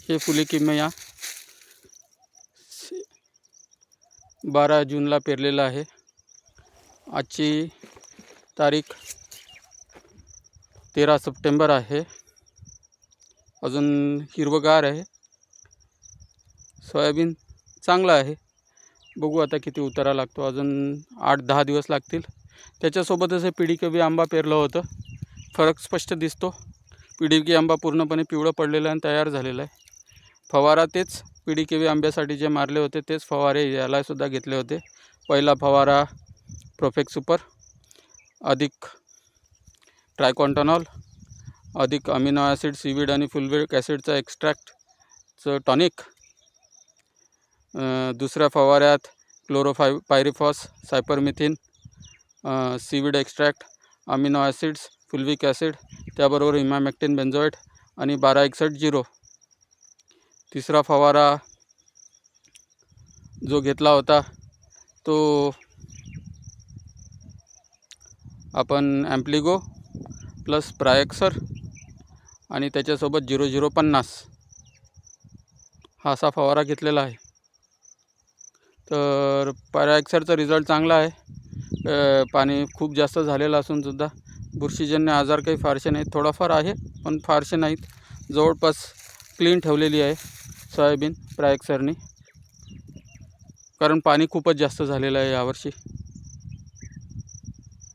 हे फुले किमया 12 जूनला पेरलेलं आहे. आजची तारीख 13 सप्टेंबर आहे. अजून हिरवगार आहे. सोयाबीन चांगलं आहे. बघू आता किती उतारा लागतो. अजून 8-10 दिवस लागतील. त्याच्यासोबतच हे PDKB आंबा पेरलं होतं. फरक स्पष्ट दिसतो. PDKB आंबा पूर्णपणे पिवळं पडलेलं आणि तयार झालेला आहे. फवारा तेच PDKB आंब्यासाठी जे मारले होते तेच फवारे यालासुद्धा घेतले होते. पहिला फवारा प्रोफेक्स सुपर अधिक ट्रायकॉन्टनॉल अधिक अमिनो ॲसिड सीविड आणि फुलविक ॲसिडचा एक्स्ट्रॅक्टचं टॉनिक. दुसऱ्या फवाऱ्यात chlorpyrifos cypermethrin seaweed extract amino acids fulvic acid त्याबरोबर इमॅमेक्टिन बेन्झोएट आणि 1261-0. तिसरा फवारा जो घेतला होता तो आपण ॲम्प्लिगो प्लस प्रायक्सर आणि त्याच्यासोबत 0050 हा असा फवारा घेतलेला आहे. तर प्रायक्सरचा रिझल्ट चांगला आहे. पाणी खूप जास्त झालेलं असूनसुद्धा बुरशीजन्य आजार काही फारसे नाहीत. थोडाफार आहे पण फारसे नाहीत. जवळपास क्लीन ठेवलेली आहे सोयाबीन प्रायक्सरनी, कारण पाणी खूपच जास्त झालेलं आहे यावर्षी.